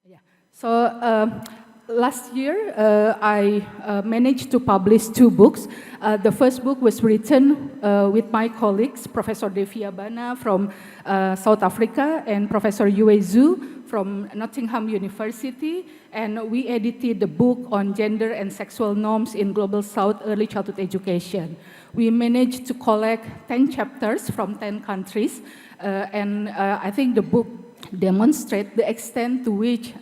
Yeah. So last year, I managed to publish 2 books. The first book was written with my colleagues, Professor Devi Abana from South Africa and Professor Yue Zhu from Nottingham University. And we edited the book on gender and sexual norms in Global South early childhood education. We managed to collect 10 chapters from 10 countries. And I think the book demonstrate the extent to which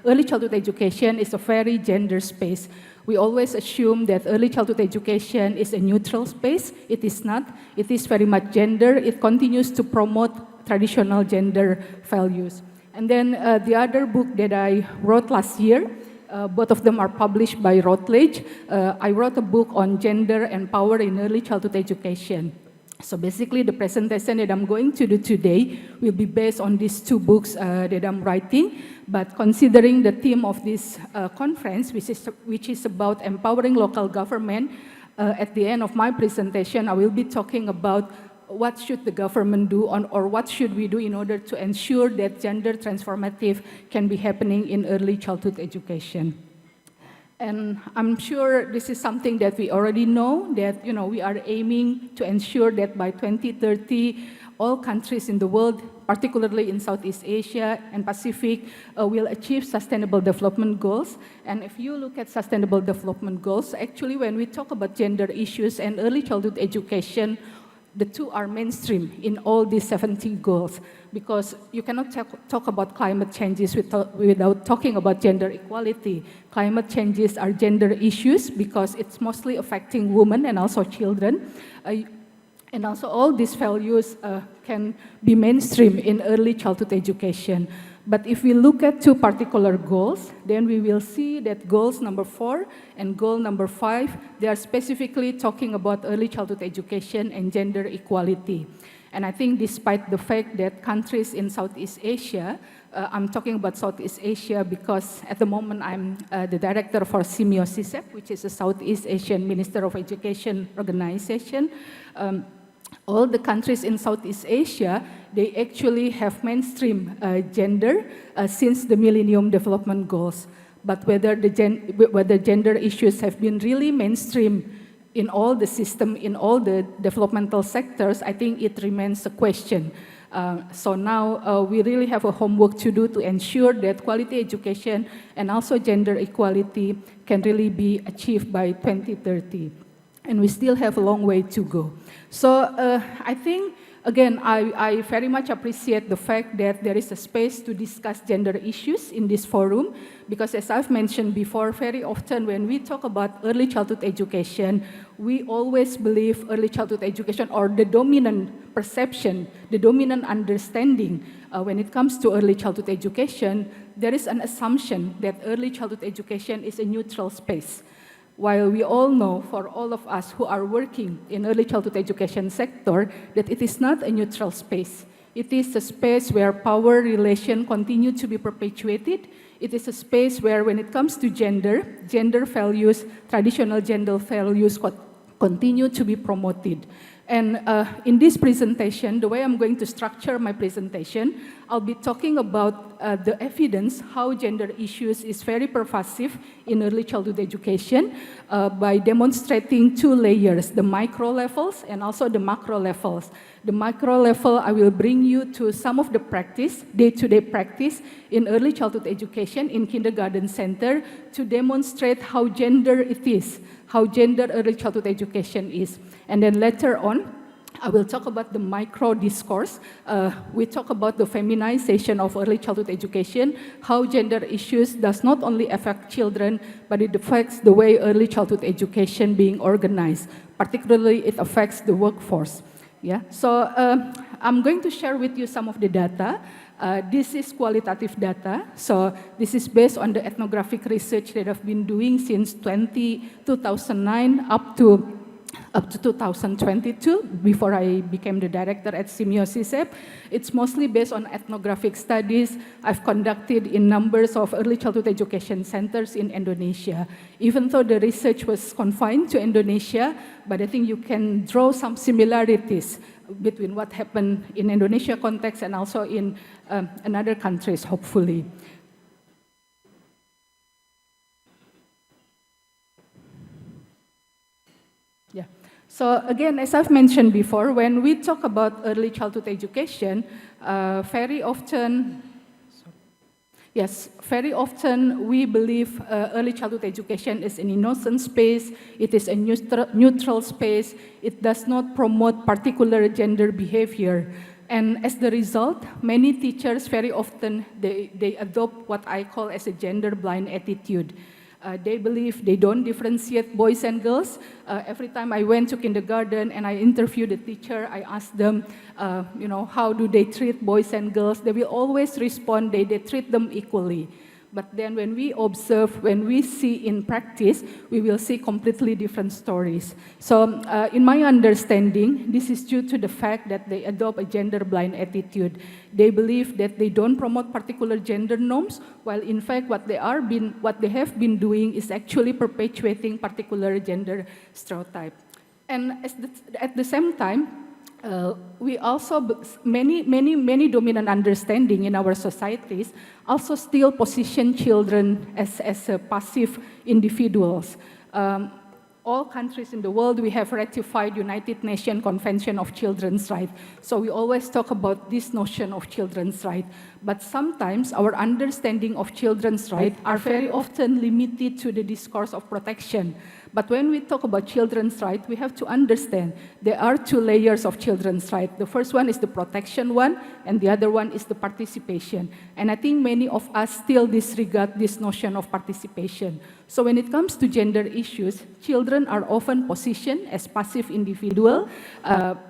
early childhood education is a very gender space. We always assume that early childhood education is a neutral space. It is not. It is very much gender. It continues to promote traditional gender values. And then the other book that I wrote last year, both of them are published by Routledge. I wrote a book on gender and power in early childhood education. So basically, the presentation that I'm going to do today will be based on these 2 books that I'm writing. But considering the theme of this conference, which is about empowering local government, at the end of my presentation, I will be talking about what should the government do or what should we do in order to ensure that gender transformative can be happening in early childhood education. And I'm sure this is something that we already know, that we are aiming to ensure that by 2030, all countries in the world, particularly in Southeast Asia and Pacific, will achieve sustainable development goals. And if you look at sustainable development goals, actually when we talk about gender issues and early childhood education, the 2 are mainstream in all these 70 goals, because you cannot talk about climate changes without talking about gender equality. Climate changes are gender issues because it's mostly affecting women and also children. And also all these values can be mainstream in early childhood education. But if we look at 2 particular goals, then we will see that goals number 4 and goal number 5, they are specifically talking about early childhood education and gender equality. And I think despite the fact that countries in Southeast Asia, I'm talking about Southeast Asia because at the moment I'm the director for SIMIO-SISEP, which is a Southeast Asian Minister of Education organization. All the countries in Southeast Asia, they actually have mainstream gender since the Millennium Development Goals. But whether gender issues have been really mainstream in all the system, in all the developmental sectors, I think it remains a question. So now we really have a homework to do to ensure that quality education and also gender equality can really be achieved by 2030. And we still have a long way to go. So I think, again, I very much appreciate the fact that there is a space to discuss gender issues in this forum, because as I've mentioned before, very often when we talk about early childhood education, we always believe early childhood education, or the dominant perception, the dominant understanding when it comes to early childhood education, there is an assumption that early childhood education is a neutral space. While we all know, for all of us who are working in early childhood education sector, that it is not a neutral space. It is a space where power relations continue to be perpetuated. It is a space where when it comes to gender values, traditional gender values continue to be promoted. And in this presentation, the way I'm going to structure my presentation, I'll be talking about the evidence how gender issues is very pervasive in early childhood education by demonstrating 2 layers, the micro levels and also the macro levels. The micro level, I will bring you to some of the practice, day-to-day practice in early childhood education in kindergarten center to demonstrate how gender it is, how gender early childhood education is. And then later on, I will talk about the micro discourse. We talk about the feminization of early childhood education, how gender issues does not only affect children, but it affects the way early childhood education being organized. Particularly, it affects the workforce. Yeah. So I'm going to share with you some of the data. This is qualitative data. So this is based on the ethnographic research that I've been doing since 2009 up to 2022, before I became the director at SIMIO-SISEP. It's mostly based on ethnographic studies I've conducted in numbers of early childhood education centers in Indonesia. Even though the research was confined to Indonesia, but I think you can draw some similarities between what happened in Indonesia context and also in another countries, hopefully. So again, as I've mentioned before, when we talk about early childhood education, very often we believe early childhood education is an innocent space, it is a neutral space, it does not promote particular gender behavior. And as the result, many teachers very often, they adopt what I call as a gender blind attitude. They believe they don't differentiate boys and girls. Every time I went to kindergarten and I interviewed the teacher, I asked them, how do they treat boys and girls? They will always respond, they treat them equally. But then when we observe, when we see in practice, we will see completely different stories. So in my understanding, this is due to the fact that they adopt a gender-blind attitude. They believe that they don't promote particular gender norms, while in fact what they have been doing is actually perpetuating particular gender stereotype. And at the same time, we also, many dominant understanding in our societies also still position children as passive individuals. All countries in the world, we have ratified United Nations Convention of Children's Rights. So we always talk about this notion of children's rights. But sometimes our understanding of children's rights are very often limited to the discourse of protection. But when we talk about children's rights, we have to understand there are two layers of children's rights. The first one is the protection one, and the other one is the participation. And I think many of us still disregard this notion of participation. So when it comes to gender issues, children are often positioned as passive individuals.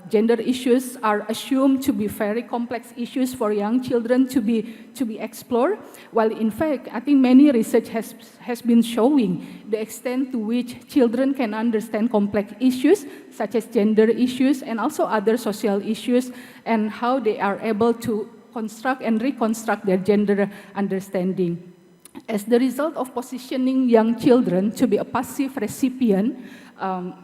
Gender issues are assumed to be very complex issues for young children to be explored, while in fact, I think many research has been showing the extent to which children can understand complex issues, such as gender issues and also other social issues, and how they are able to construct and reconstruct their gender understanding. As the result of positioning young children to be a passive recipient,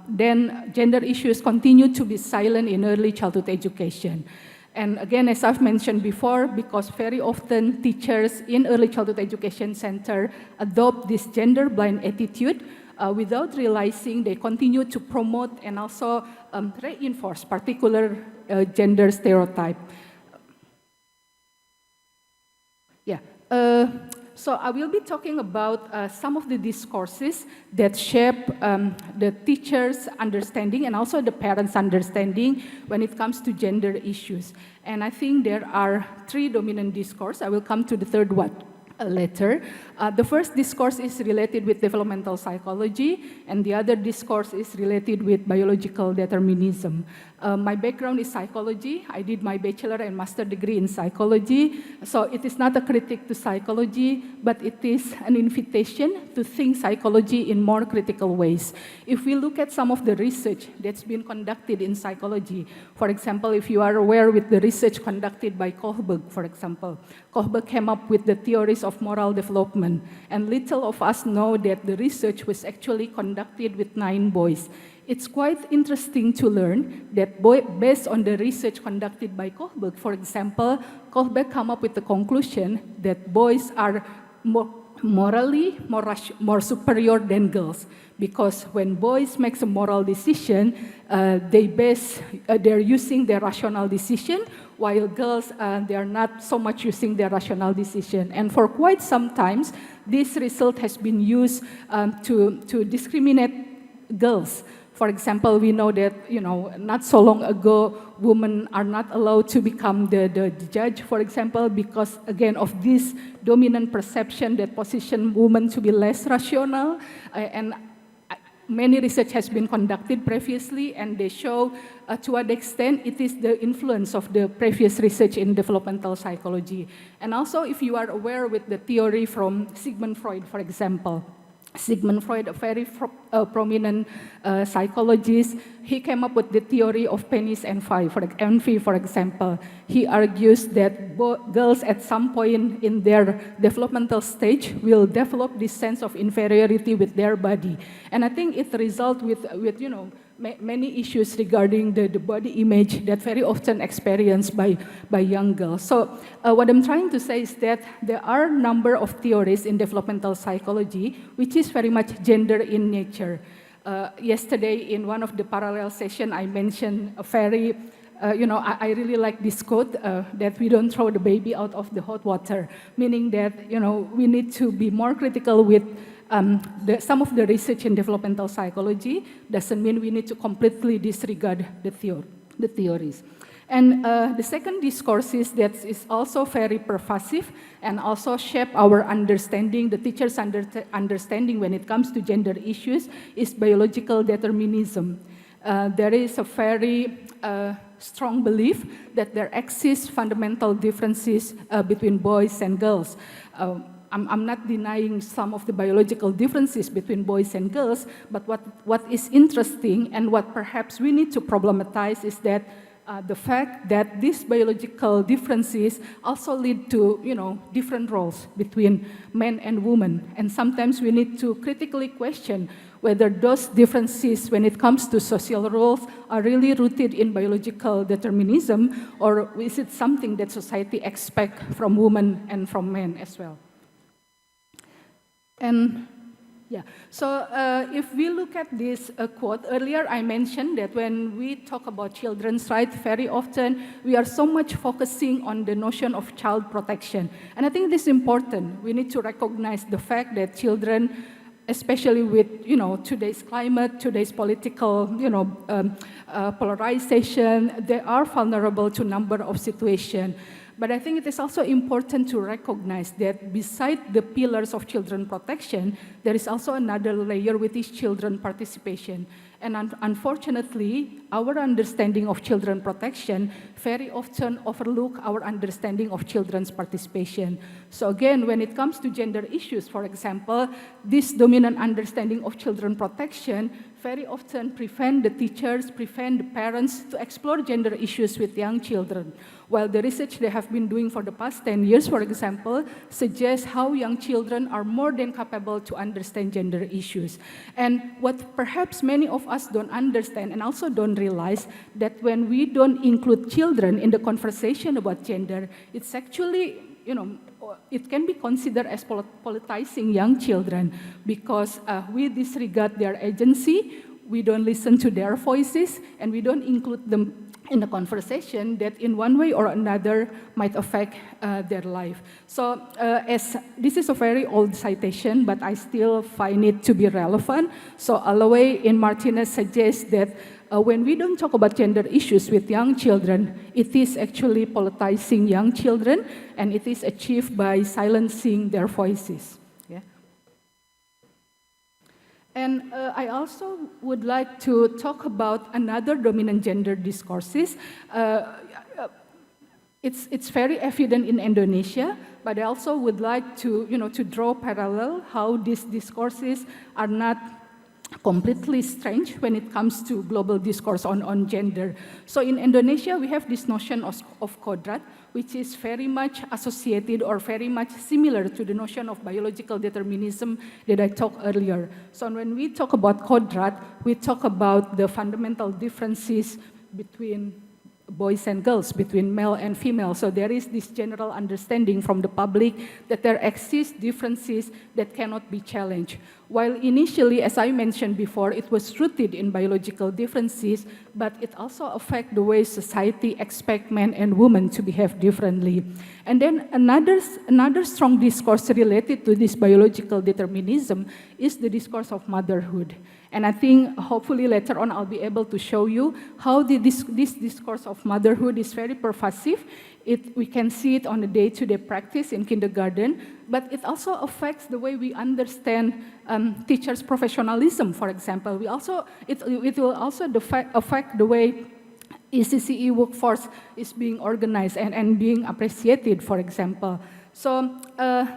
then gender issues continue to be silent in early childhood education. And again, as I've mentioned before, because very often teachers in early childhood education center adopt this gender-blind attitude, without realizing they continue to promote and also reinforce particular gender stereotype. So I will be talking about some of the discourses that shape the teacher's understanding and also the parents' understanding when it comes to gender issues. And I think there are three dominant discourses. I will come to the third one later. The first discourse is related with developmental psychology, and the other discourse is related with biological determinism. My background is psychology. I did my bachelor and master degree in psychology. So it is not a critique to psychology, but it is an invitation to think psychology in more critical ways. If we look at some of the research that's been conducted in psychology, for example, if you are aware with the research conducted by Kohlberg, for example, Kohlberg came up with the theories of moral development, and little of us know that the research was actually conducted with 9 boys. It's quite interesting to learn that based on the research conducted by Kohlberg, for example, Kohlberg came up with the conclusion that boys are morally more superior than girls, because when boys make a moral decision, they're using their rational decision, while girls, they are not so much using their rational decision. And for quite some time, this result has been used to discriminate girls. For example, we know that, not so long ago, women are not allowed to become the judge, for example, because, again, of this dominant perception that position women to be less rational. And many research has been conducted previously, and they show, to what extent it is the influence of the previous research in developmental psychology. And also, if you are aware with the theory from Sigmund Freud, for example, Sigmund Freud, a very prominent psychologist, he came up with the theory of penis envy, for example. He argues that girls at some point in their developmental stage will develop this sense of inferiority with their body. And I think it results with many issues regarding the body image that very often experienced by young girls. So what I'm trying to say is that there are a number of theories in developmental psychology which is very much gender in nature. Yesterday, in one of the parallel session, I mentioned a very, I really like this quote, that we don't throw the baby out of the hot water, meaning that, we need to be more critical with some of the research in developmental psychology. Doesn't mean we need to completely disregard the theories. And the second discourse is that is also very pervasive and also shape our understanding, the teacher's understanding when it comes to gender issues, is biological determinism. There is a very strong belief that there exist fundamental differences between boys and girls. I'm not denying some of the biological differences between boys and girls, but what is interesting and what perhaps we need to problematize is that the fact that these biological differences also lead to, different roles between men and women. And sometimes we need to critically question whether those differences, when it comes to social roles, are really rooted in biological determinism, or is it something that society expects from women and from men as well? And yeah, so if we look at this quote, earlier I mentioned that when we talk about children's rights, very often we are so much focusing on the notion of child protection. And I think this is important. We need to recognize the fact that children, especially with, today's climate, today's political, polarization, they are vulnerable to a number of situations. But I think it is also important to recognize that beside the pillars of children protection, there is also another layer, which is children participation. And unfortunately, our understanding of children protection very often overlook our understanding of children's participation. So again, when it comes to gender issues, for example, this dominant understanding of children protection very often prevent the teachers, prevent the parents to explore gender issues with young children. While the research they have been doing for the past 10 years, for example, suggests how young children are more than capable to understand gender issues. And what perhaps many of us don't understand and also don't realize that when we don't include children in the conversation about gender, it's actually, it can be considered as politicizing young children because we disregard their agency, we don't listen to their voices, and we don't include them in the conversation that in one way or another might affect their life. So as this is a very old citation, but I still find it to be relevant. So Alloway in Martinez suggests that when we don't talk about gender issues with young children, it is actually politicizing young children, and it is achieved by silencing their voices. Yeah. And I also would like to talk about another dominant gender discourses. It's very evident in Indonesia, but I also would like to, to draw parallel how these discourses are not completely strange when it comes to global discourse on gender. So in Indonesia, we have this notion of kodrat, which is very much associated or very much similar to the notion of biological determinism that I talked earlier. So when we talk about kodrat, we talk about the fundamental differences between boys and girls, between male and female. So there is this general understanding from the public that there exist differences that cannot be challenged. While initially, as I mentioned before, it was rooted in biological differences, but it also affects the way society expects men and women to behave differently. And then another strong discourse related to this biological determinism is the discourse of motherhood. And I think hopefully later on I'll be able to show you how this discourse of motherhood is very pervasive. We can see it on a day-to-day practice in kindergarten, but it also affects the way we understand teachers' professionalism, for example. It will also affect the way ECCE workforce is being organized and being appreciated, for example. So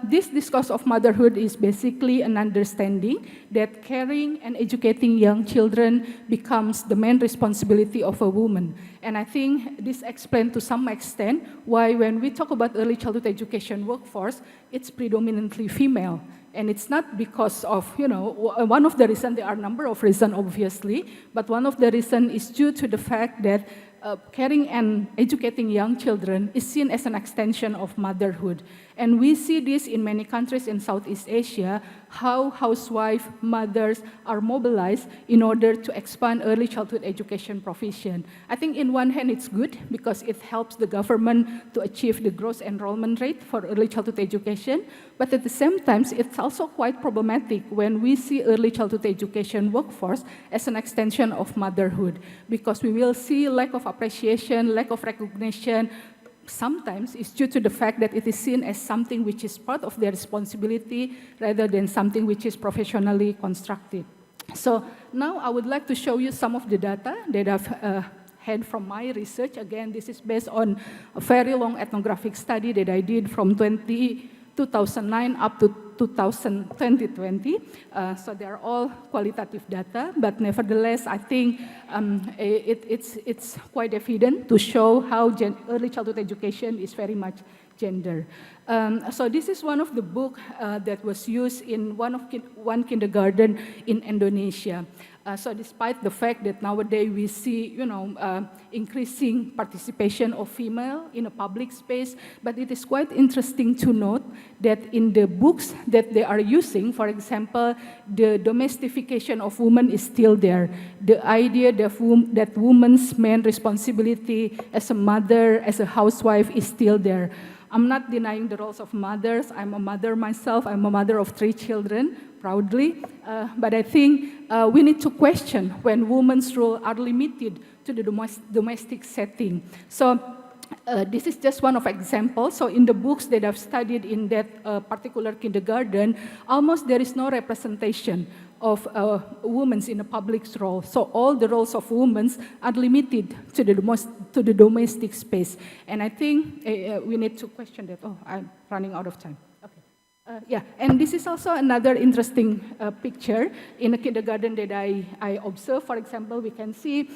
this discourse of motherhood is basically an understanding that caring and educating young children becomes the main responsibility of a woman. And I think this explains to some extent why when we talk about early childhood education workforce, it's predominantly female. And it's not because of, one of the reasons, there are a number of reasons obviously, but one of the reasons is due to the fact that caring and educating young children is seen as an extension of motherhood. And we see this in many countries in Southeast Asia, how housewife mothers are mobilized in order to expand early childhood education provision. I think in one hand it's good because it helps the government to achieve the gross enrollment rate for early childhood education, but at the same time it's also quite problematic when we see early childhood education workforce as an extension of motherhood, because we will see lack of appreciation, lack of recognition. Sometimes it's due to the fact that it is seen as something which is part of their responsibility rather than something which is professionally constructed. So now I would like to show you some of the data that I've had from my research. Again, this is based on a very long ethnographic study that I did from 2009 up to 2020. So they are all qualitative data, but nevertheless, I think it's quite evident to show how early childhood education is very much gender. So this is one of the books that was used in one kindergarten in Indonesia. So despite the fact that nowadays we see, increasing participation of female in a public space, but it is quite interesting to note that in the books that they are using, for example, the domestication of women is still there. The idea that woman's main responsibility as a mother, as a housewife is still there. I'm not denying the roles of mothers. I'm a mother myself. I'm a mother of 3 children, proudly. But I think we need to question when women's roles are limited to the domestic setting. So this is just one of examples. So in the books that I've studied in that particular kindergarten, almost there is no representation of women in a public role. So all the roles of women are limited to the domestic space. And I think we need to question that. Oh, I'm running out of time. Okay. And this is also another interesting picture in a kindergarten that I observed. For example, we can see,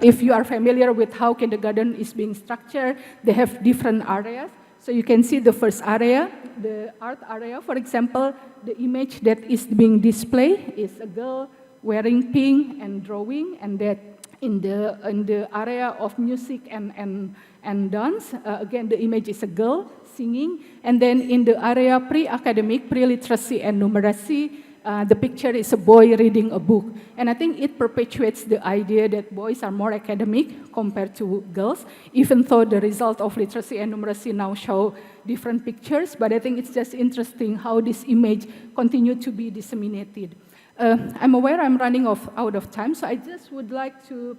if you are familiar with how kindergarten is being structured, they have different areas. So you can see the first area, the art area, for example, the image that is being displayed is a girl wearing pink and drawing, and that in the area of music and dance, again, the image is a girl singing, and then in the area pre-academic, pre-literacy and numeracy, the picture is a boy reading a book. And I think it perpetuates the idea that boys are more academic compared to girls, even though the result of literacy and numeracy now show different pictures. But I think it's just interesting how this image continue to be disseminated. I'm aware I'm running out of time, so I just would like to,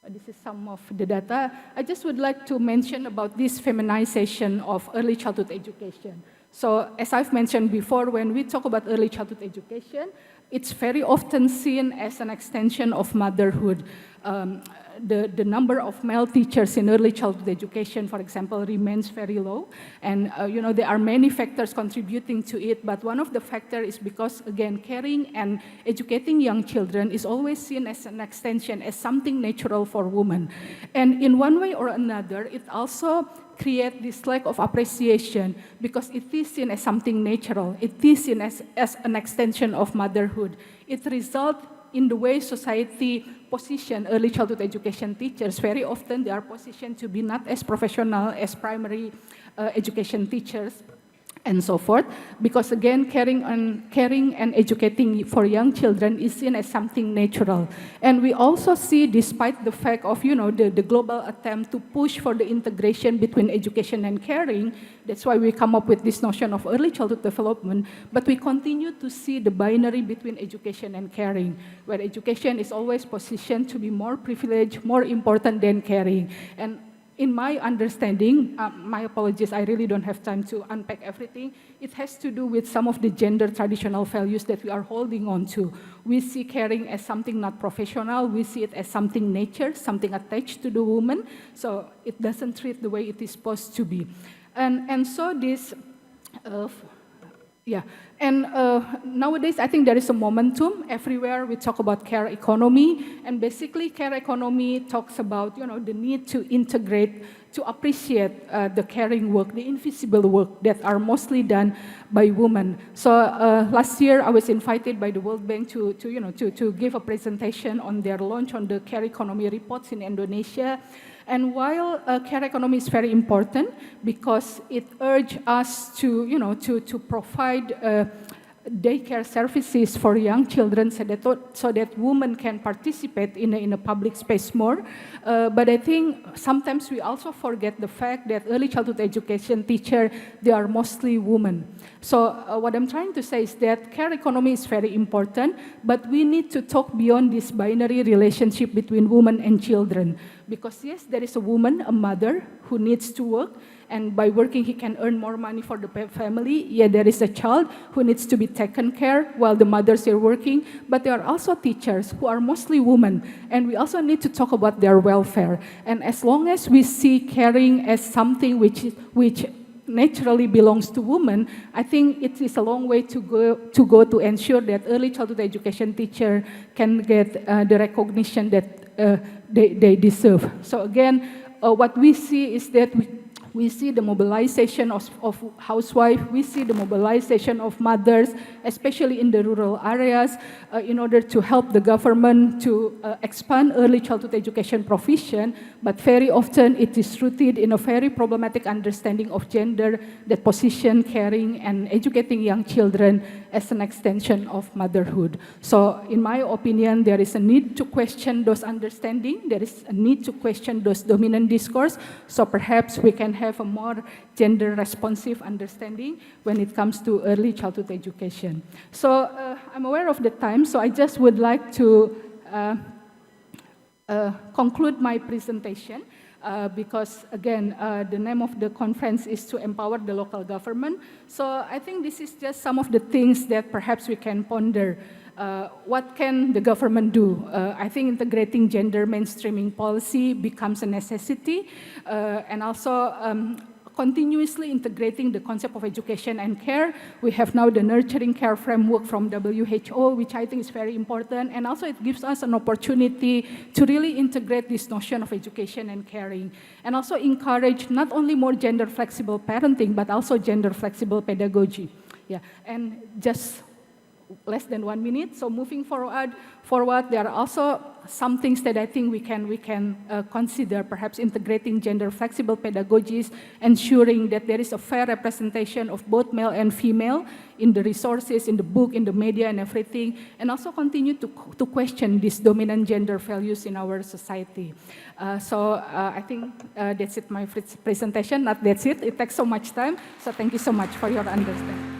this is some of the data. I just would like to mention about this feminization of early childhood education. So as I've mentioned before, when we talk about early childhood education, it's very often seen as an extension of motherhood. The number of male teachers in early childhood education, for example, remains very low. And there are many factors contributing to it, but one of the factors is because, again, caring and educating young children is always seen as an extension, as something natural for women. And in one way or another, it also create this lack of appreciation because it is seen as something natural. It is seen as an extension of motherhood. It results in the way society position early childhood education teachers. Very often they are positioned to be not as professional as primary education teachers and so forth, because again, caring and educating for young children is seen as something natural. And we also see, despite the fact of the global attempt to push for the integration between education and caring, that's why we come up with this notion of early childhood development, but we continue to see the binary between education and caring, where education is always positioned to be more privileged, more important than caring. And in my understanding, my apologies, I really don't have time to unpack everything. It has to do with some of the gender traditional values that we are holding on to. We see caring as something not professional. We see it as something nature, something attached to the woman. So it doesn't treat the way it is supposed to be. And so this, And nowadays, I think there is a momentum everywhere. We talk about care economy, and basically, care economy talks about the need to integrate, to appreciate the caring work, the invisible work that are mostly done by women. So last year, I was invited by the World Bank to give a presentation on their launch on the care economy reports in Indonesia. And while care economy is very important because it urges us to provide daycare services for young children so that women can participate in a public space more. But I think sometimes we also forget the fact that early childhood education teachers, they are mostly women. So what I'm trying to say is that care economy is very important, but we need to talk beyond this binary relationship between women and children. Because yes, there is a woman, a mother, who needs to work, and by working he can earn more money for the family. Yeah, there is a child who needs to be taken care while the mothers are working, but there are also teachers who are mostly women, and we also need to talk about their welfare. And as long as we see caring as something which naturally belongs to women, I think it is a long way to go to ensure that early childhood education teacher can get the recognition that they deserve. So again, what we see is that we see the mobilization of housewives, we see the mobilization of mothers, especially in the rural areas, in order to help the government to expand early childhood education provision, but very often it is rooted in a very problematic understanding of gender that position caring and educating young children as an extension of motherhood. So in my opinion, there is a need to question those understanding, there is a need to question those dominant discourse, so perhaps we can have a more gender-responsive understanding when it comes to early childhood education. So I'm aware of the time, so I just would like to conclude my presentation because, again, the name of the conference is to empower the local government. So I think this is just some of the things that perhaps we can ponder. What can the government do? I think integrating gender mainstreaming policy becomes a necessity, and also continuously integrating the concept of education and care. We have now the nurturing care framework from WHO, which I think is very important, and also it gives us an opportunity to really integrate this notion of education and caring, and also encourage not only more gender flexible parenting, but also gender flexible pedagogy. Yeah, and just less than 1 minute. So moving forward, there are also some things that I think we can consider, perhaps integrating gender flexible pedagogies, ensuring that there is a fair representation of both male and female in the resources, in the book, in the media and everything, and also continue to question these dominant gender values in our society. So I think that's it, my presentation. Not that's it, it takes so much time. So thank you so much for your understanding.